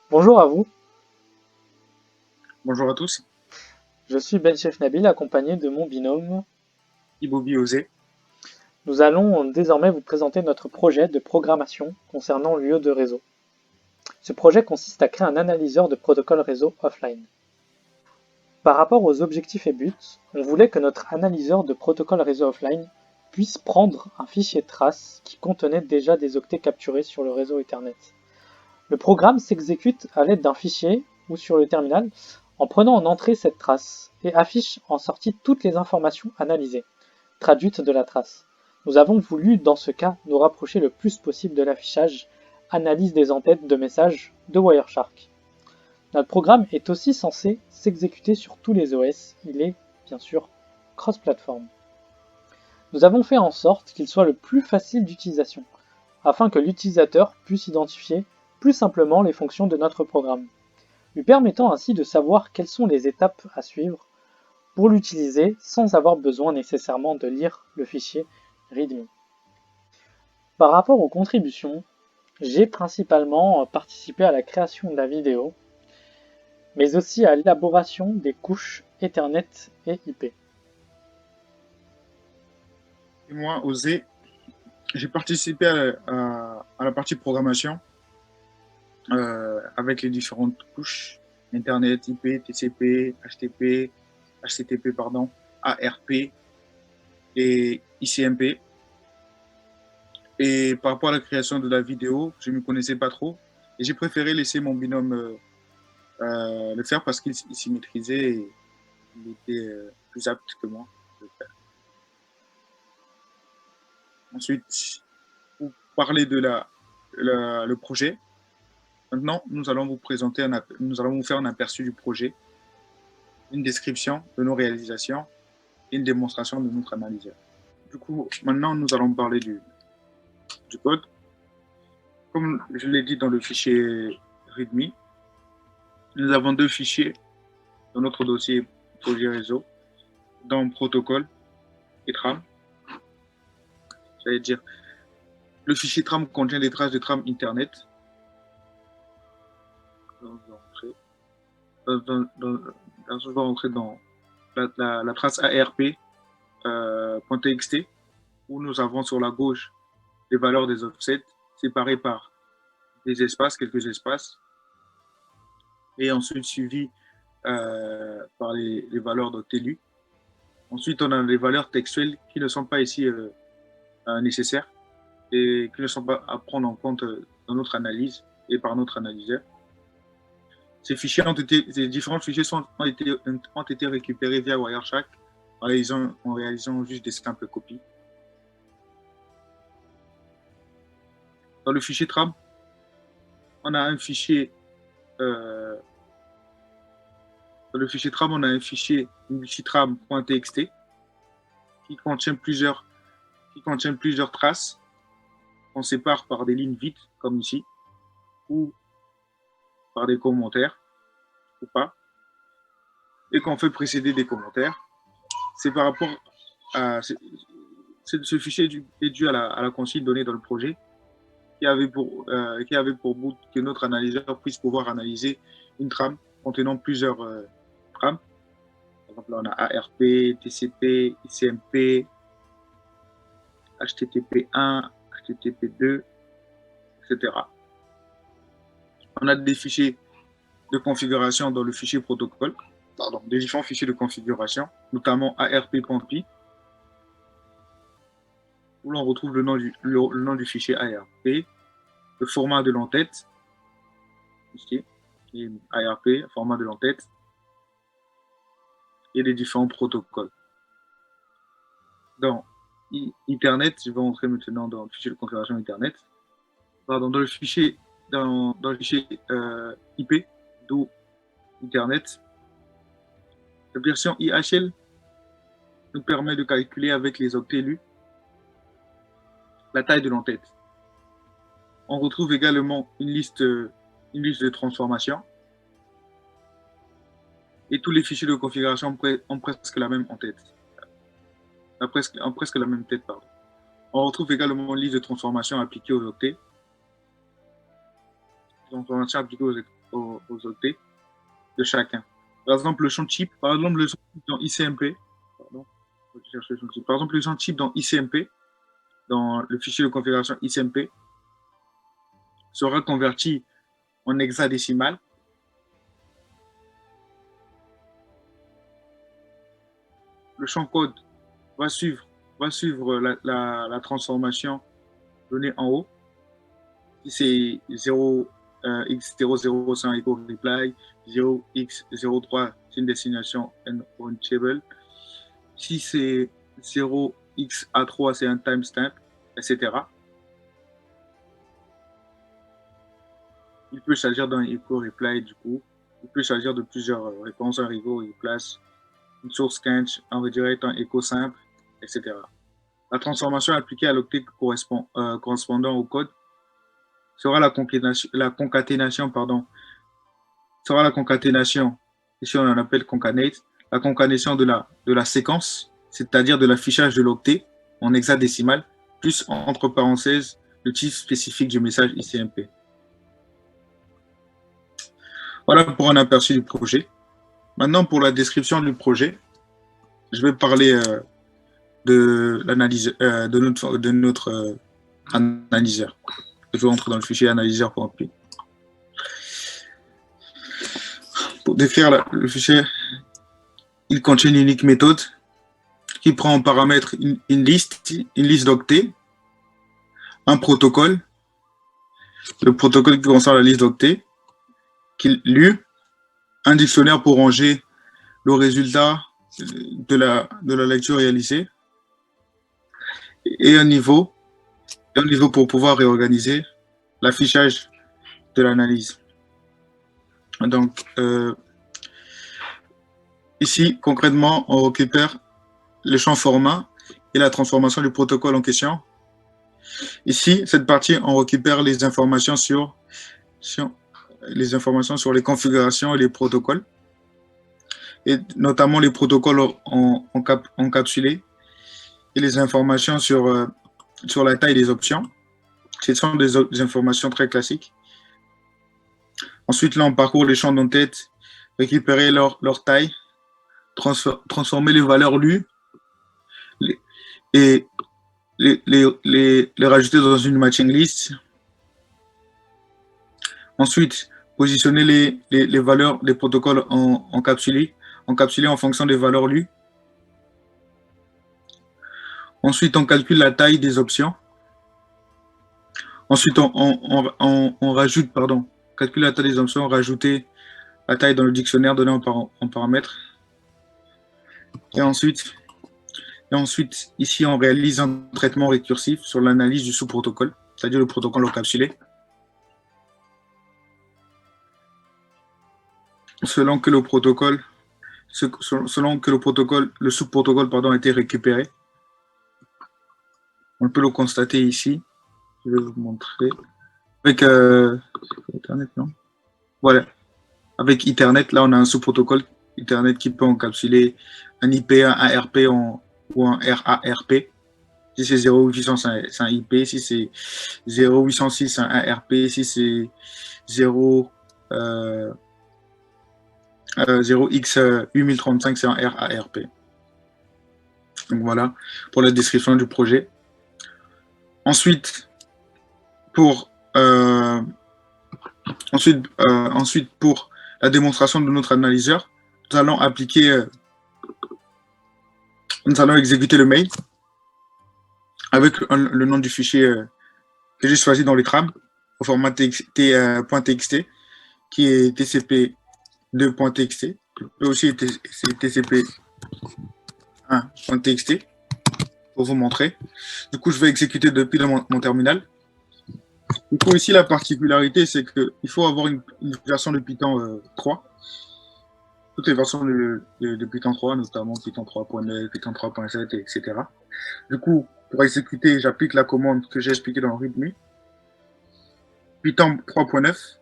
Bonjour à vous, Bonjour à tous, je suis Benchef Nabil accompagné de mon binôme. Ibobi Osé. Nous allons désormais vous présenter notre projet de programmation concernant l'UE de réseau. Ce projet consiste à créer un analyseur de protocole réseau offline. Par rapport aux objectifs et buts, on voulait que notre analyseur de protocole réseau offline puisse prendre un fichier trace qui contenait déjà des octets capturés sur le réseau Ethernet. Le programme s'exécute à l'aide d'un fichier ou sur le terminal en prenant en entrée cette trace et affiche en sortie toutes les informations analysées, traduites de la trace. Nous avons voulu, dans ce cas, nous rapprocher le plus possible de l'affichage analyse des entêtes de messages de Wireshark. Notre programme est aussi censé s'exécuter sur tous les OS, il est bien sûr cross-platform. Nous avons fait en sorte qu'il soit le plus facile d'utilisation, afin que l'utilisateur puisse identifier plus simplement les fonctions de notre programme, lui permettant ainsi de savoir quelles sont les étapes à suivre pour l'utiliser sans avoir besoin nécessairement de lire le fichier README. Par rapport aux contributions, j'ai principalement participé à la création de la vidéo, mais aussi à l'élaboration des couches Ethernet et IP. Et moi, Osé, j'ai participé à la partie programmation avec les différentes couches Internet, IP, TCP, HTTP, HTTP, pardon, ARP et ICMP. Et par rapport à la création de la vidéo, je ne me connaissais pas trop et j'ai préféré laisser mon binôme le faire parce qu'il s'y maîtrisait et il était plus apte que moi de le faire. Ensuite, pour parler de le projet, maintenant, nous allons vous présenter, nous allons vous faire un aperçu du projet, une description de nos réalisations et une démonstration de notre analyseur. Du coup, maintenant, nous allons parler du code. Comme je l'ai dit dans le fichier README, nous avons deux fichiers dans notre dossier projet réseau, dans protocole et trame. C'est-à-dire, le fichier trame contient des traces de trame Internet. Je vais rentrer dans la trace ARP .txt où nous avons sur la gauche les valeurs des offsets séparées par des espaces, quelques espaces, et ensuite suivi par les valeurs d'octelu. Ensuite, on a les valeurs textuelles qui ne sont pas ici nécessaires et qui ne sont pas à prendre en compte dans notre analyse et par notre analyseur. Ces différents fichiers ont été récupérés via Wireshark en réalisant juste des simples copies. Dans le fichier tram, on a un fichier dans le fichier tram, on a un fichier multitram.txt qui contient plusieurs traces qu'on sépare par des lignes vides, comme ici, ou par des commentaires, ou pas, et qu'on fait précéder des commentaires. C'est par rapport à ce fichier est dû à la consigne donnée dans le projet qui avait pour but que notre analyseur puisse pouvoir analyser une trame contenant plusieurs trames. Par exemple, là, on a ARP, TCP, ICMP, HTTP1, HTTP2, etc. On a des fichiers de configuration dans le fichier protocole, pardon, des différents fichiers de configuration, notamment ARP.py, où l'on retrouve le nom du fichier ARP, le format de l'entête, ici, qui est ARP, format de l'entête, et les différents protocoles. Dans Internet, je vais entrer maintenant dans le fichier de configuration Internet. Pardon, dans le fichier IP, d'où Internet, la version IHL nous permet de calculer avec les octets lus la taille de l'entête. On retrouve également une liste de transformations et tous les fichiers de configuration ont presque la même en-tête. Ont presque la même tête, pardon. On retrouve également une liste de transformations appliquées aux octets, transformations appliquées aux octets de chacun. Par exemple, le champ type, par exemple, le champ type dans ICMP, pardon, par exemple, le champ type dans ICMP, dans le fichier de configuration ICMP, sera converti en hexadécimal. Le champ code va suivre la transformation donnée en haut. Si c'est 0, x00 c'est un echo reply, 0x03 c'est une destination unreachable. Si c'est 0xa3 c'est un timestamp, etc. Il peut s'agir d'un echo reply du coup. Il peut s'agir de plusieurs réponses, un revo, une place, une source catch, un redirect, un echo simple, etc. La transformation appliquée à l'octet correspondant au code sera la concaténation, ici on en appelle concanate, la concaténation de la séquence, c'est-à-dire de l'affichage de l'octet en hexadécimal, plus entre parenthèses le type spécifique du message ICMP. Voilà pour un aperçu du projet. Maintenant, pour la description du projet, je vais parler de l'analyse de notre analyseur. Je vais rentrer dans le fichier analyseur pour appuyer. Pour décrire le fichier, il contient une unique méthode qui prend en paramètre une liste d'octets, un protocole, le protocole qui concerne la liste d'octets, qui lu, un dictionnaire pour ranger le résultat de la lecture réalisée, et un niveau pour pouvoir réorganiser l'affichage de l'analyse. Donc, ici, concrètement, on récupère le champ format et la transformation du protocole en question. Ici, cette partie, on récupère les informations sur les configurations et les protocoles, et notamment les protocoles encapsulés et les informations sur la taille des options. Ce sont des informations très classiques. Ensuite, là, on parcourt les champs d'entête, récupérer leur taille, transformer les valeurs lues et les rajouter dans une matching list. Ensuite, positionner les valeurs des protocoles encapsulés en fonction des valeurs lues. Ensuite, on calcule la taille des options. Ensuite, on rajoute, calcule la taille des options, rajouter la taille dans le dictionnaire donné en paramètres. Et ensuite, ici, on réalise un traitement récursif sur l'analyse du sous-protocole, c'est-à-dire le protocole encapsulé. Selon que le sous-protocole a été récupéré. On peut le constater ici. Je vais vous montrer. Avec Ethernet, non? Voilà. Avec Ethernet, là, on a un sous-protocole Ethernet qui peut encapsuler un IP, un ARP ou un RARP. Si c'est 0800, c'est un IP. Si c'est 0806, c'est un ARP. Si c'est 0x8035, c'est un RARP. Donc voilà pour la description du projet. Ensuite, pour la démonstration de notre analyseur, nous allons exécuter le mail avec le nom du fichier que j'ai choisi dans les trames au format .txt qui est tcp2.txt. peut aussi être tcp1.txt pour vous montrer. Du coup, je vais exécuter depuis mon terminal. Du coup, ici, la particularité, c'est qu'il faut avoir une version de Python 3. Toutes les versions de Python 3, notamment Python 3.9, Python 3.7, etc. Du coup, pour exécuter, j'applique la commande que j'ai expliquée dans le README. Python 3.9,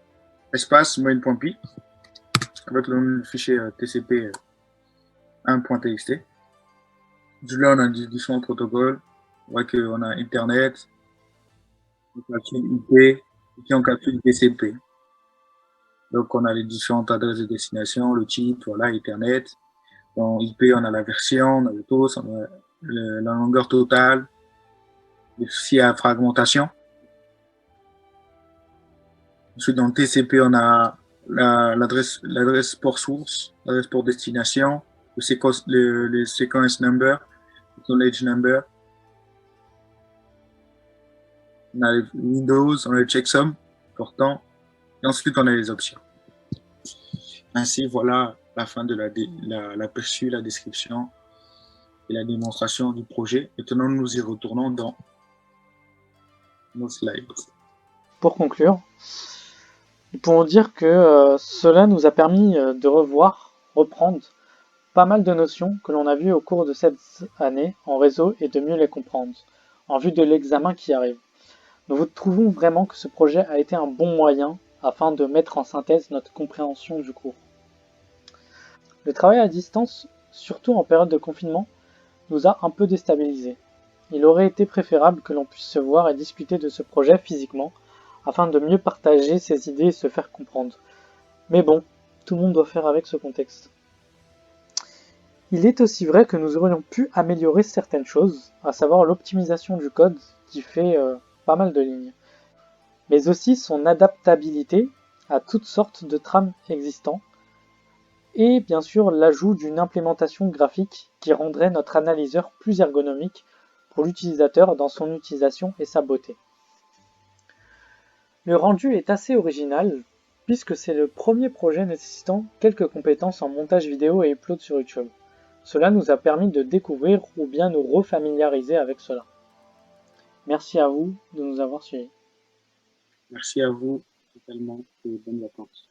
espace main.py, avec le nom du fichier tcp1.txt. Là, on a différents protocoles. On voit qu'on a Internet, on calcule IP, ici on calcule TCP. Donc, on a les différentes adresses de destination, le type, voilà, Ethernet. Dans IP, on a la version, on a le TOS, on a la longueur totale, s'il y a fragmentation. Ensuite, dans le TCP, on a l'adresse port source, l'adresse port destination, le sequence number, le knowledge number. On a Windows, on a le checksum, important. Et ensuite, on a les options. Ainsi, voilà la fin de l'aperçu, la description et la démonstration du projet. Maintenant, nous y retournons dans nos slides. Pour conclure, nous pouvons dire que cela nous a permis de reprendre pas mal de notions que l'on a vues au cours de cette année en réseau et de mieux les comprendre, en vue de l'examen qui arrive. Nous trouvons vraiment que ce projet a été un bon moyen afin de mettre en synthèse notre compréhension du cours. Le travail à distance, surtout en période de confinement, nous a un peu déstabilisés. Il aurait été préférable que l'on puisse se voir et discuter de ce projet physiquement, afin de mieux partager ses idées et se faire comprendre. Mais bon, tout le monde doit faire avec ce contexte. Il est aussi vrai que nous aurions pu améliorer certaines choses, à savoir l'optimisation du code qui fait pas mal de lignes, mais aussi son adaptabilité à toutes sortes de trames existantes, et bien sûr l'ajout d'une implémentation graphique qui rendrait notre analyseur plus ergonomique pour l'utilisateur dans son utilisation et sa beauté. Le rendu est assez original puisque c'est le premier projet nécessitant quelques compétences en montage vidéo et upload sur YouTube. Cela nous a permis de découvrir ou bien nous refamiliariser avec cela. Merci à vous de nous avoir suivis. Merci à vous également et bonnes vacances.